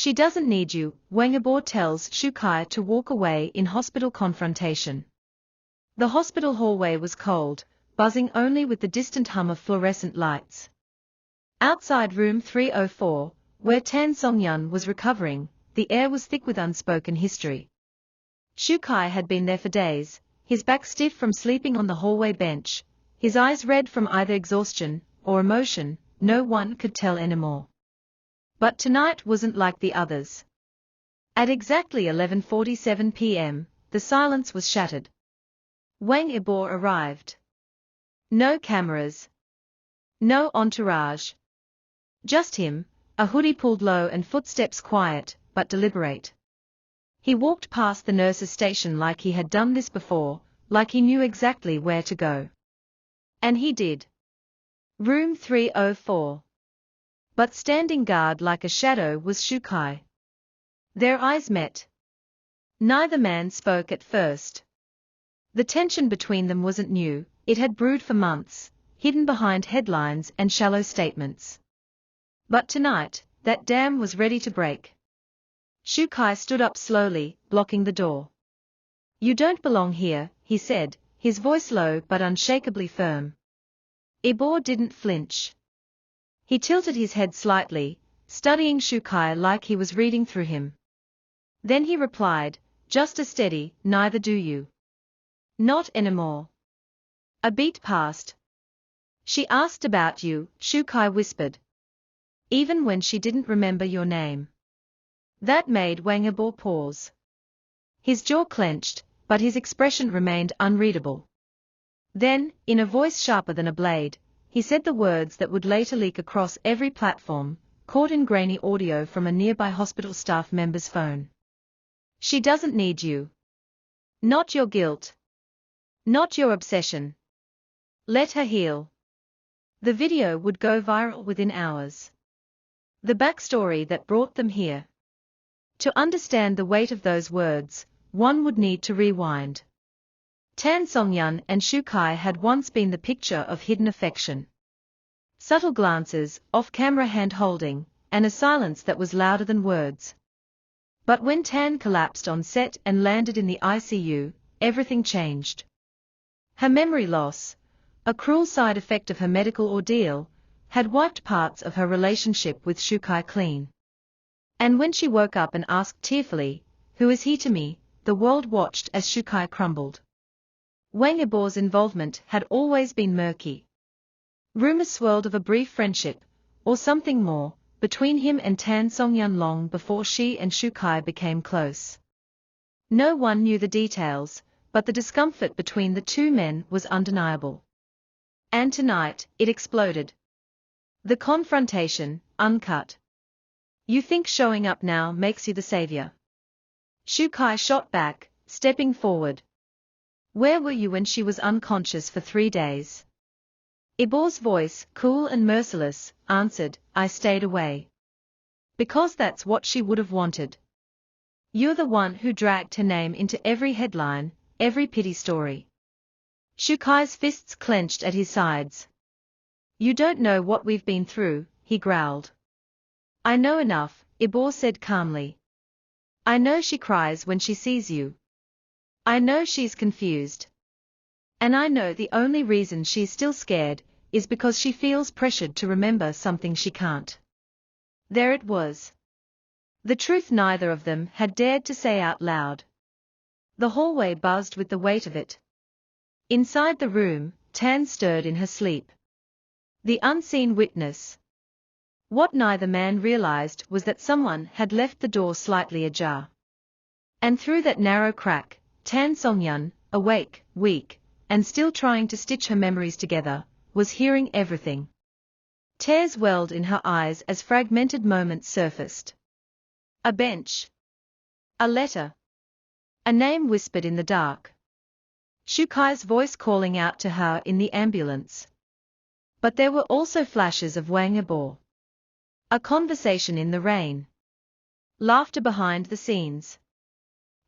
She doesn't need you, Wang Yibo tells Shukai to walk away in hospital confrontation. The hospital hallway was cold, buzzing only with the distant hum of fluorescent lights. Outside room 304, where Tan Songyun was recovering, the air was thick with unspoken history. Shukai had been there for days, his back stiff from sleeping on the hallway bench, his eyes red from either exhaustion or emotion, no one could tell anymore. But tonight wasn't like the others. At exactly 11:47 p.m., the silence was shattered. Wang Yibo arrived. No cameras. No entourage. Just him, a hoodie pulled low and footsteps quiet, but deliberate. He walked past the nurse's station like he had done this before, like he knew exactly where to go. And he did. Room 304. But standing guard like a shadow was Shukai. Their eyes met. Neither man spoke at first. The tension between them wasn't new, it had brewed for months, hidden behind headlines and shallow statements. But tonight, that dam was ready to break. Shukai stood up slowly, blocking the door. "You don't belong here," he said, his voice low but unshakably firm. Yibo didn't flinch. He tilted his head slightly, studying Shukai like he was reading through him. Then he replied, just as steady, "Neither do you." "Not anymore." A beat passed. "She asked about you," Shukai whispered. "Even when she didn't remember your name." That made Wang Yibo pause. His jaw clenched, but his expression remained unreadable. Then, in a voice sharper than a blade, he said the words that would later leak across every platform, caught in grainy audio from a nearby hospital staff member's phone. "She doesn't need you. Not your guilt. Not your obsession. Let her heal." The video would go viral within hours. The backstory that brought them here. To understand the weight of those words, one would need to rewind. Tan Songyun and Shukai had once been the picture of hidden affection. Subtle glances, off-camera hand-holding, and a silence that was louder than words. But when Tan collapsed on set and landed in the ICU, everything changed. Her memory loss, a cruel side effect of her medical ordeal, had wiped parts of her relationship with Shukai clean. And when she woke up and asked tearfully, "Who is he to me?" the world watched as Shukai crumbled. Wang Yibo's involvement had always been murky. Rumors swirled of a brief friendship, or something more, between him and Tan Songyun long before she and Shukai became close. No one knew the details, but the discomfort between the two men was undeniable. And tonight, it exploded. The confrontation, uncut. "You think showing up now makes you the savior?" Shukai shot back, stepping forward. "Where were you when she was unconscious for 3 days?" Yibo's voice, cool and merciless, answered, "I stayed away. Because that's what she would have wanted. You're the one who dragged her name into every headline, every pity story." Shukai's fists clenched at his sides. "You don't know what we've been through," he growled. "I know enough," Yibo said calmly. "I know she cries when she sees you. I know she's confused. And I know the only reason she's still scared is because she feels pressured to remember something she can't." There it was. The truth neither of them had dared to say out loud. The hallway buzzed with the weight of it. Inside the room, Tan stirred in her sleep. The unseen witness. What neither man realized was that someone had left the door slightly ajar. And through that narrow crack, Tan Songyun, awake, weak, and still trying to stitch her memories together, was hearing everything. Tears welled in her eyes as fragmented moments surfaced. A bench. A letter. A name whispered in the dark. Shukai's voice calling out to her in the ambulance. But there were also flashes of Wang Yibo. A conversation in the rain. Laughter behind the scenes.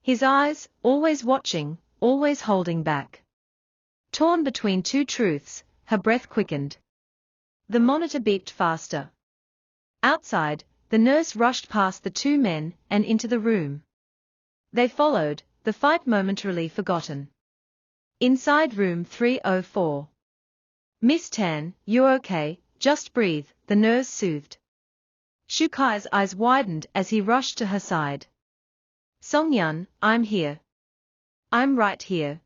His eyes, always watching, always holding back. Torn between two truths, her breath quickened. The monitor beeped faster. Outside, the nurse rushed past the two men and into the room. They followed, the fight momentarily forgotten. Inside room 304. Miss Tan, you're okay, just breathe, the nurse soothed. Shukai's eyes widened as he rushed to her side. Songyun, I'm here. I'm right here.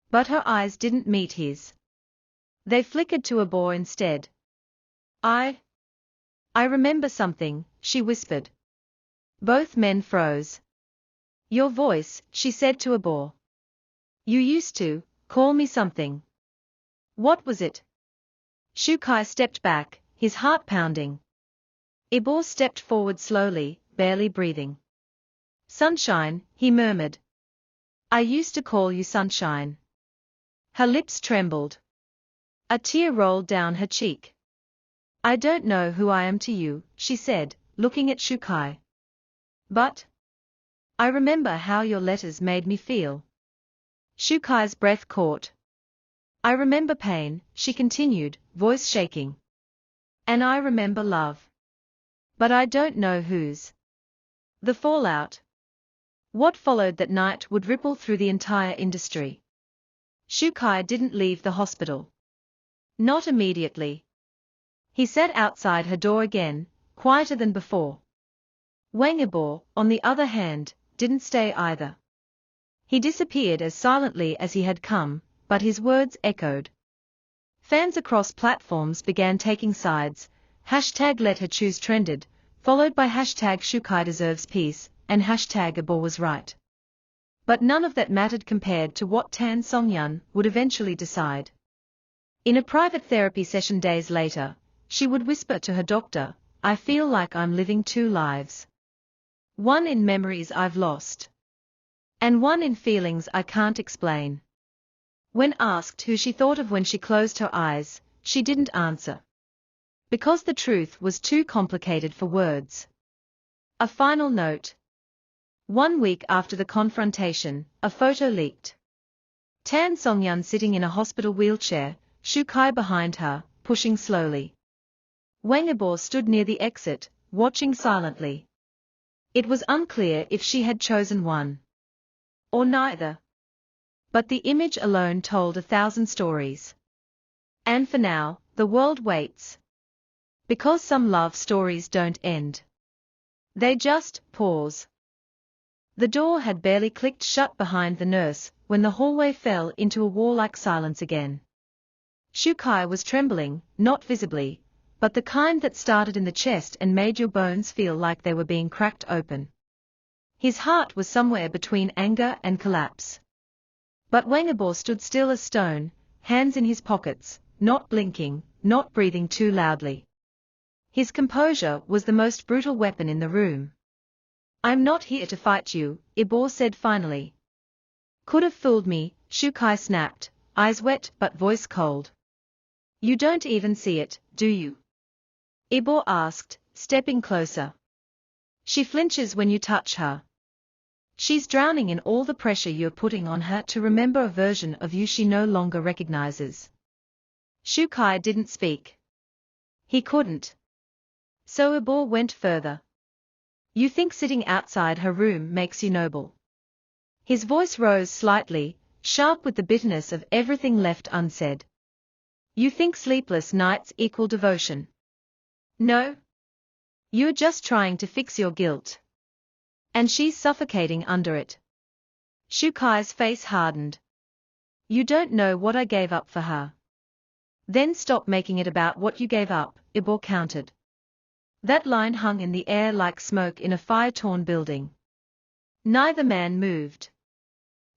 But her eyes didn't meet his. They flickered to a bore instead. I remember something, she whispered. Both men froze. Your voice, she said to a bore. You used to call me something. What was it? Shukai stepped back, his heart pounding. Ibor stepped forward slowly, barely breathing. Sunshine, he murmured. I used to call you Sunshine. Her lips trembled. A tear rolled down her cheek. I don't know who I am to you, she said, looking at Shukai. But I remember how your letters made me feel. Shukai's breath caught. I remember pain, she continued, voice shaking. And I remember love. But I don't know whose. The fallout. What followed that night would ripple through the entire industry. Shukai didn't leave the hospital. Not immediately. He sat outside her door again, quieter than before. Wang Yibo, on the other hand, didn't stay either. He disappeared as silently as he had come, but his words echoed. Fans across platforms began taking sides, #Let Her Choose trended, followed by #Shukai deserves peace, and #Yibo was right. But none of that mattered compared to what Tan Songyun would eventually decide. In a private therapy session days later, she would whisper to her doctor, I feel like I'm living two lives. One in memories I've lost. And one in feelings I can't explain. When asked who she thought of when she closed her eyes, she didn't answer. Because the truth was too complicated for words. A final note. 1 week after the confrontation, a photo leaked. Tan Songyun sitting in a hospital wheelchair, Shukai behind her, pushing slowly. Wang Yibo stood near the exit, watching silently. It was unclear if she had chosen one. Or neither. But the image alone told 1,000 stories. And for now, the world waits. Because some love stories don't end. They just pause. The door had barely clicked shut behind the nurse when the hallway fell into a war-like silence again. Shukai was trembling, not visibly, but the kind that started in the chest and made your bones feel like they were being cracked open. His heart was somewhere between anger and collapse. But Wang Yibo stood still as stone, hands in his pockets, not blinking, not breathing too loudly. His composure was the most brutal weapon in the room. I'm not here to fight you, Yibo said finally. Could have fooled me, Shukai snapped, eyes wet but voice cold. You don't even see it, do you? Yibo asked, stepping closer. She flinches when you touch her. She's drowning in all the pressure you're putting on her to remember a version of you she no longer recognizes. Shukai didn't speak. He couldn't. So Yibo went further. You think sitting outside her room makes you noble. His voice rose slightly, sharp with the bitterness of everything left unsaid. You think sleepless nights equal devotion. No. You're just trying to fix your guilt. And she's suffocating under it. Shukai's face hardened. You don't know what I gave up for her. Then stop making it about what you gave up, Yibo countered. That line hung in the air like smoke in a fire-torn building. Neither man moved.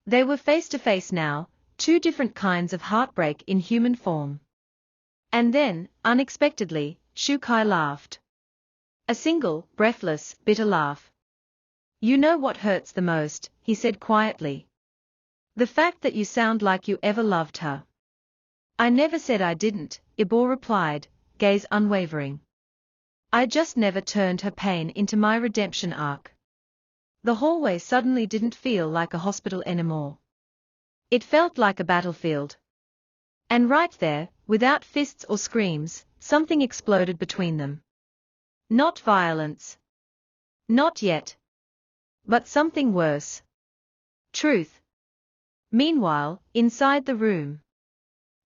They were face to face now, two different kinds of heartbreak in human form. And then, unexpectedly, Shukai laughed. A single, breathless, bitter laugh. You know what hurts the most, he said quietly. The fact that you sound like you ever loved her. I never said I didn't, Yibo replied, gaze unwavering. I just never turned her pain into my redemption arc. The hallway suddenly didn't feel like a hospital anymore. It felt like a battlefield. And right there, without fists or screams, something exploded between them. Not violence. Not yet. But something worse. Truth. Meanwhile, inside the room,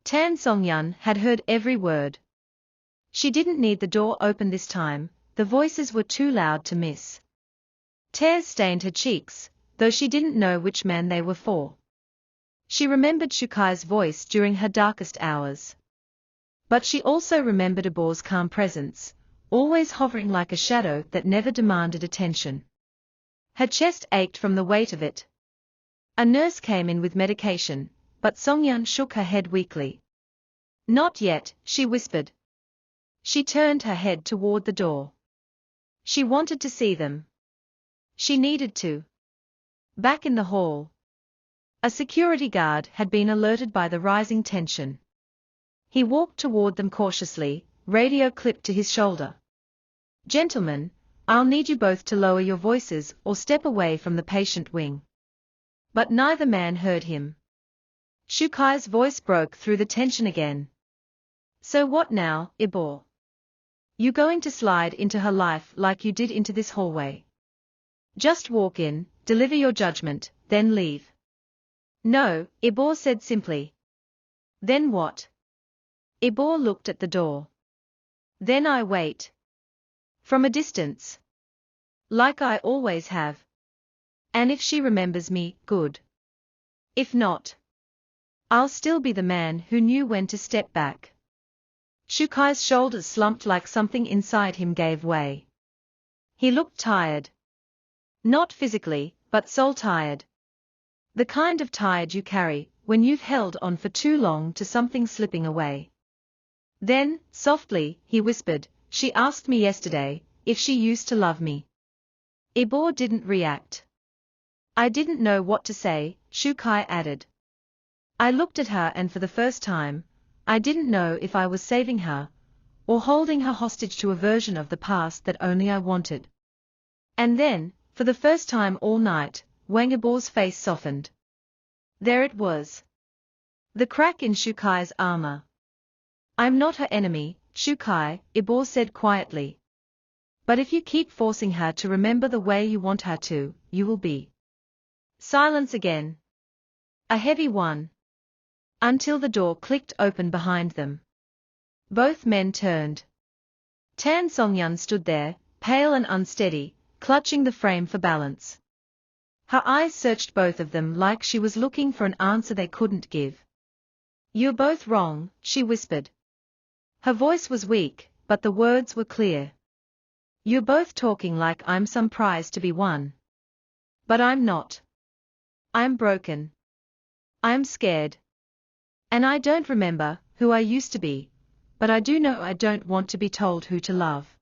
Tan Songyun had heard every word. She didn't need the door open this time, the voices were too loud to miss. Tears stained her cheeks, though she didn't know which man they were for. She remembered Shukai's voice during her darkest hours. But she also remembered Ibor's calm presence, always hovering like a shadow that never demanded attention. Her chest ached from the weight of it. A nurse came in with medication, but Songyun shook her head weakly. Not yet, she whispered. She turned her head toward the door. She wanted to see them. She needed to. Back in the hall, a security guard had been alerted by the rising tension. He walked toward them cautiously, radio clipped to his shoulder. Gentlemen, I'll need you both to lower your voices or step away from the patient wing. But neither man heard him. Shukai's voice broke through the tension again. So what now, Ibor? You going to slide into her life like you did into this hallway? Just walk in, deliver your judgment, then leave. No, Ibor said simply. Then what? Ibor looked at the door. Then I wait. From a distance. Like I always have. And if she remembers me, good. If not, I'll still be the man who knew when to step back. Shukai's shoulders slumped like something inside him gave way. He looked tired. Not physically, but soul-tired. The kind of tired you carry when you've held on for too long to something slipping away. Then, softly, he whispered, she asked me yesterday if she used to love me. Ibor didn't react. I didn't know what to say, Shukai added. I looked at her and for the first time, I didn't know if I was saving her, or holding her hostage to a version of the past that only I wanted. And then, for the first time all night, Wang Yibo's face softened. There it was. The crack in Shukai's armor. I'm not her enemy, Shukai, Yibor said quietly. But if you keep forcing her to remember the way you want her to, you will be. Silence again. A heavy one. Until the door clicked open behind them. Both men turned. Tan Songyun stood there, pale and unsteady, clutching the frame for balance. Her eyes searched both of them like she was looking for an answer they couldn't give. You're both wrong, she whispered. Her voice was weak, but the words were clear. You're both talking like I'm some prize to be won. But I'm not. I'm broken. I'm scared. And I don't remember who I used to be, but I do know I don't want to be told who to love.